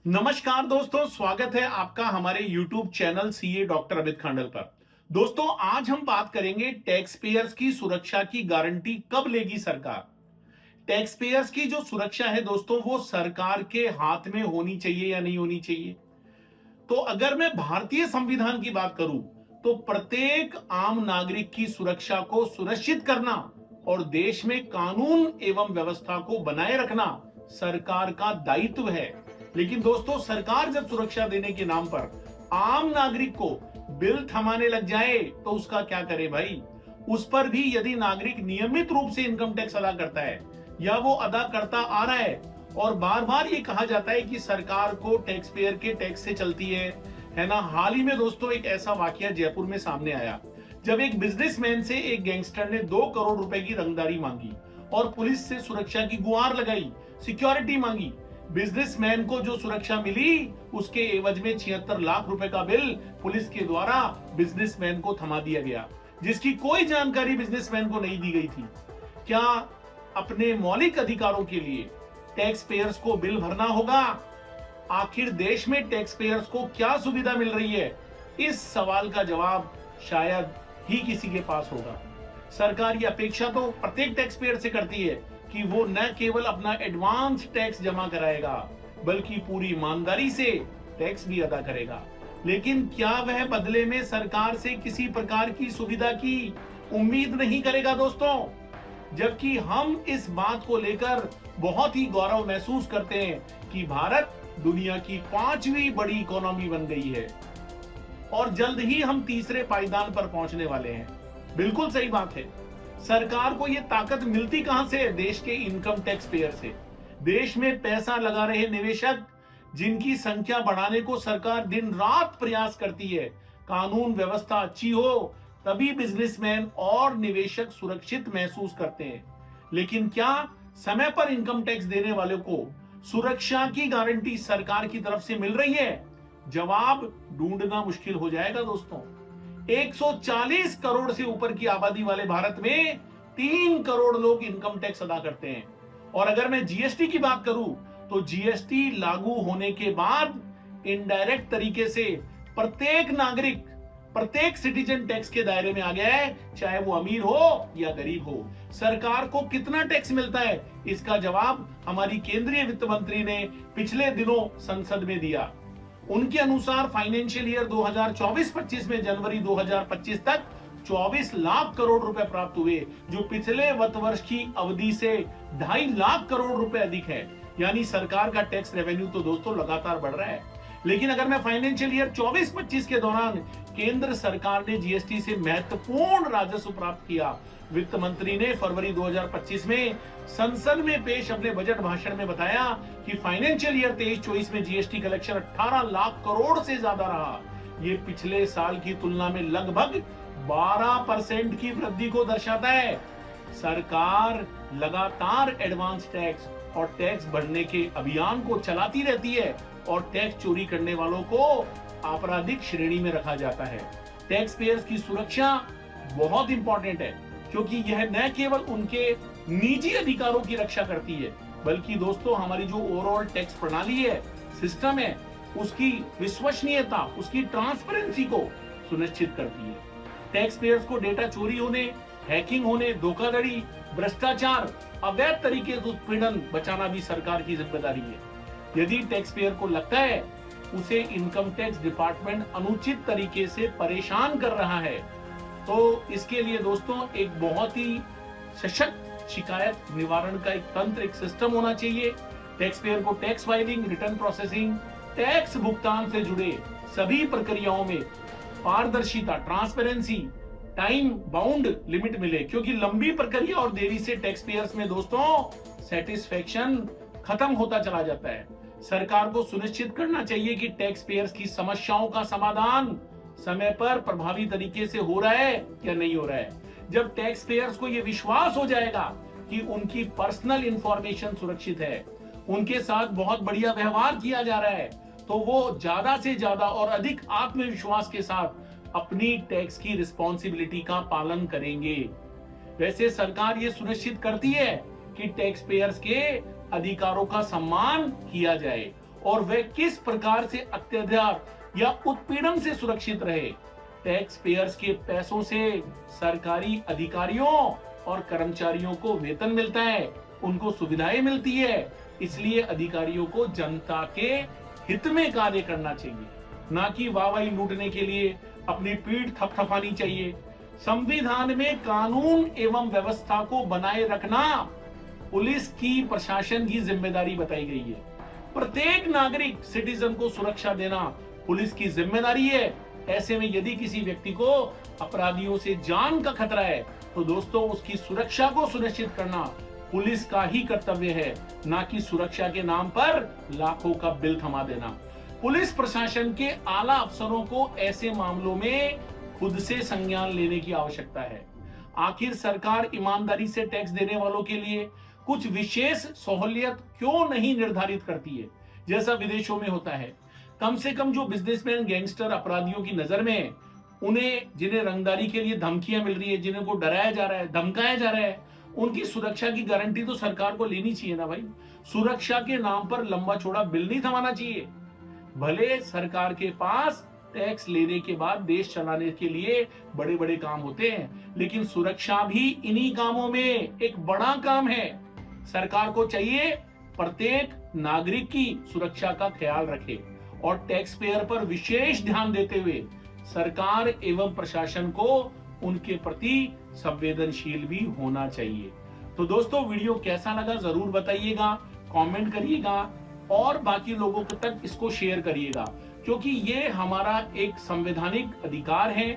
नमस्कार दोस्तों, स्वागत है आपका हमारे YouTube channel CA doctor Amit Khandal पर। दोस्तों, आज हम बात करेंगे टैक्स पेयर्स की सुरक्षा की गारंटी कब लेगी सरकार। टैक्स पेयर्स की जो सुरक्षा है दोस्तों, वो सरकार के हाथ में होनी चाहिए या नहीं होनी चाहिए। तो अगर मैं भारतीय संविधान की बात करूं, तो प्रत्येक आम नागरिक की सुरक्षा को सुनिश्चित करना और देश में कानून एवं व्यवस्था को बनाए रखना सरकार का दायित्व है। लेकिन दोस्तों, सरकार जब सुरक्षा देने के नाम पर आम नागरिक को बिल थमाने लग जाए तो उसका क्या करे भाई। उस पर भी यदि नागरिक नियमित रूप से इनकम टैक्स अदा करता है या वो अदा करता आ रहा है, और बार बार ये कहा जाता है कि सरकार को टैक्स पेयर के टैक्स से चलती है ना। हाल ही में दोस्तों एक ऐसा वाकया जयपुर में सामने आया, जब एक बिजनेसमैन से एक गैंगस्टर ने 2 करोड़ रुपए की रंगदारी मांगी और पुलिस से सुरक्षा की गुहार लगाई, सिक्योरिटी मांगी। बिजनेसमैन को जो सुरक्षा मिली, उसके एवज में 76 लाख रुपए का बिल पुलिस के द्वारा बिजनेसमैन को थमा दिया गया, जिसकी कोई जानकारी बिजनेसमैन को नहीं दी गई थी। क्या अपने मौलिक अधिकारों के लिए टैक्स पेयर्स को बिल भरना होगा? आखिर देश में टैक्स पेयर्स को क्या सुविधा मिल रही है? इस सवाल का जवाब शायद ही किसी के पास होगा। सरकार की अपेक्षा तो प्रत्येक टैक्स पेयर से करती है कि वो न केवल अपना एडवांस टैक्स जमा कराएगा, बल्कि पूरी ईमानदारी से टैक्स भी अदा करेगा। लेकिन क्या वह बदले में सरकार से किसी प्रकार की सुविधा की उम्मीद नहीं करेगा दोस्तों? जबकि हम इस बात को लेकर बहुत ही गौरव महसूस करते हैं कि भारत दुनिया की 5वीं बड़ी इकोनॉमी बन गई है और जल्द ही हम तीसरे पायदान पर पहुंचने वाले हैं। बिल्कुल सही बात है। सरकार को यह ताकत मिलती कहां से? देश के इनकम टैक्स पेयर से। देश में पैसा लगा रहे निवेशक, जिनकी संख्या बढ़ाने को सरकार दिन रात प्रयास करती है। कानून व्यवस्था अच्छी हो तभी बिजनेसमैन और निवेशक सुरक्षित महसूस करते हैं। लेकिन क्या समय पर इनकम टैक्स देने वालों को सुरक्षा की गारंटी सरकार की तरफ से मिल रही है? जवाब ढूंढना मुश्किल हो जाएगा दोस्तों। 140 करोड़ से ऊपर की आबादी वाले भारत में 3 करोड़ लोग इनकम टैक्स अदा करते हैं। और अगर मैं जीएसटी की बात करूं, तो जीएसटी लागू होने के बाद इनडायरेक्ट तरीके से प्रत्येक नागरिक, प्रत्येक सिटीजन टैक्स के दायरे में आ गया है, चाहे वो अमीर हो या गरीब हो। सरकार को कितना टैक्स मिलता है, इसका जवाब हमारी केंद्रीय वित्त मंत्री ने पिछले दिनों संसद में दिया। उनके अनुसार फाइनेंशियल ईयर 2024-25 में जनवरी 2025 तक 24 लाख करोड़ रुपए प्राप्त हुए, जो पिछले वित्त वर्ष की अवधि से 2.5 लाख करोड़ रुपए अधिक है। यानी सरकार का टैक्स रेवेन्यू तो दोस्तों लगातार बढ़ रहा है। लेकिन अगर मैं फाइनेंशियल ईयर 24-25 के दौरान केंद्र सरकार ने जीएसटी से महत्वपूर्ण राजस्व प्राप्त किया। वित्त मंत्री ने फरवरी 2025 में संसद में पेश अपने बजट भाषण में बताया कि फाइनेंशियल ईयर 23-24 में जीएसटी कलेक्शन 18 लाख करोड़ से ज्यादा रहा। ये पिछले साल की तुलना में लगभग 12% की वृद्धि को दर्शाता है। सरकार लगातार एडवांस टैक्स और टैक्स बढ़ने के अभियान को चलाती रहती है और टैक्स चोरी करने वालों को आपराधिक श्रेणी में रखा जाता है। टैक्स पेयर्स की सुरक्षा बहुत इंपॉर्टेंट है, क्योंकि यह न केवल उनके निजी अधिकारों की रक्षा करती है, बल्कि दोस्तों हमारी जो ओवरऑल टैक्स प्रणाली है, सिस्टम है, उसकी विश्वसनीयता, उसकी ट्रांसपेरेंसी को सुनिश्चित करती है। टैक्स पेयर्स को डेटा चोरी होने, हैकिंग होने, धोखाधड़ी, भ्रष्टाचार, अवैध तरीके से उत्पीड़न बचाना भी सरकार की जिम्मेदारी है। यदि टैक्स पेयर को लगता है उसे इनकम टैक्स डिपार्टमेंट अनुचित तरीके से परेशान कर रहा है, तो इसके लिए दोस्तों एक बहुत ही सशक्त शिकायत निवारण का एक तंत्र, एक सिस्टम होना चाहिए। टैक्स पेयर को tax filing, return processing, tax भुगतान से जुड़े सभी प्रक्रियाओं में पारदर्शिता, ट्रांसपेरेंसी, टाइम बाउंड लिमिट मिले, क्योंकि लंबी प्रक्रिया और देरी से टैक्स पेयर्स में दोस्तों सेटिस्फेक्शन खत्म होता चला जाता है। सरकार को सुनिश्चित करना चाहिए कि टैक्स पेयर्स की समस्याओं का समाधान समय पर प्रभावी तरीके से हो रहा है या नहीं हो रहा है। जब टैक्स पेयर्स को यह विश्वास हो जाएगा कि उनकी पर्सनल इंफॉर्मेशन सुरक्षित है, उनके साथ बहुत बढ़िया व्यवहार किया जा रहा है, तो वो ज्यादा से ज्यादा और अधिक आत्मविश्वास के साथ अपनी टैक्स की रिस्पॉन्सिबिलिटी का पालन करेंगे। वैसे सरकार ये सुनिश्चित करती है कि टैक्स पेयर्स के अधिकारों का सम्मान किया जाए और वह किस प्रकार से अत्याचार या उत्पीड़न से सुरक्षित रहे। टैक्स पेयर्स के पैसों से सरकारी अधिकारियों और कर्मचारियों को वेतन मिलता है, उनको सुविधाएं मिलती है, इसलिए अधिकारियों को जनता के हित में कार्य करना चाहिए, ना कि वाहवाही लूटने के लिए अपनी पीठ थपथपानी चाहिए। संविधान में कानून एवं व्यवस्था को बनाए रखना पुलिस की, प्रशासन की जिम्मेदारी बताई गई है। प्रत्येक नागरिक सिटीजन को सुरक्षा देना पुलिस की जिम्मेदारी है। ऐसे में यदि किसी व्यक्ति को अपराधियों से जान का खतरा है तो दोस्तों उसकी सुरक्षा को सुनिश्चित करना पुलिस का ही कर्तव्य है, ना कि सुरक्षा के नाम पर लाखों का बिल थमा देना। पुलिस प्रशासन के आला अफसरों को ऐसे मामलों में खुद से संज्ञान लेने की आवश्यकता है। आखिर सरकार ईमानदारी से टैक्स देने वालों के लिए कुछ विशेष सहूलियत क्यों नहीं निर्धारित करती है, जैसा विदेशों में होता है। कम से कम जो बिजनेसमैन, गैंगस्टर, अपराधियों की नजर में उन्हें, जिन्हें रंगदारी के लिए धमकियां मिल रही है, जिन्हें को डराया जा रहा है, धमकाया जा रहा है, उनकी सुरक्षा की गारंटी तो सरकार को लेनी चाहिए ना भाई। सुरक्षा के नाम पर लंबा चौड़ा बिल नहीं थमाना चाहिए। भले सरकार के पास टैक्स लेने के बाद देश चलाने के लिए बड़े बड़े काम होते हैं, लेकिन सुरक्षा भी इन्हीं कामों में एक बड़ा काम है। सरकार को चाहिए प्रत्येक नागरिक की सुरक्षा का ख्याल रखे और टैक्स पेयर पर विशेष ध्यान देते हुए सरकार एवं प्रशासन को उनके प्रति संवेदनशील भी होना चाहिए। तो दोस्तों, वीडियो कैसा लगा जरूर बताइएगा, कमेंट करिएगा और बाकी लोगों तक इसको शेयर करिएगा, क्योंकि ये हमारा एक संवैधानिक अधिकार है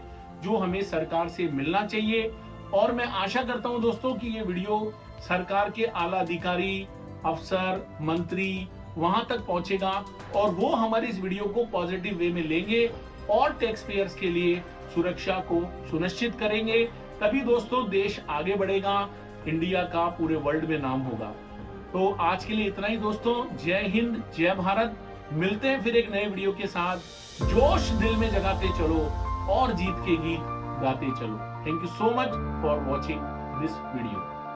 जो हमें सरकार से मिलना चाहिए। और मैं आशा करता हूं दोस्तों कि ये वीडियो सरकार के आला अधिकारी, अफसर, मंत्री वहां तक पहुंचेगा और वो हमारी इस वीडियो को पॉजिटिव वे में लेंगे और टैक्स पेयर्स के लिए सुरक्षा को सुनिश्चित करेंगे। तभी दोस्तों देश आगे बढ़ेगा, इंडिया का पूरे वर्ल्ड में नाम होगा। तो आज के लिए इतना ही दोस्तों। जय हिंद, जय भारत। मिलते हैं फिर एक नए वीडियो के साथ। जोश दिल में जगाते चलो और जीत के गीत गाते चलो। Thank you so much for watching this video.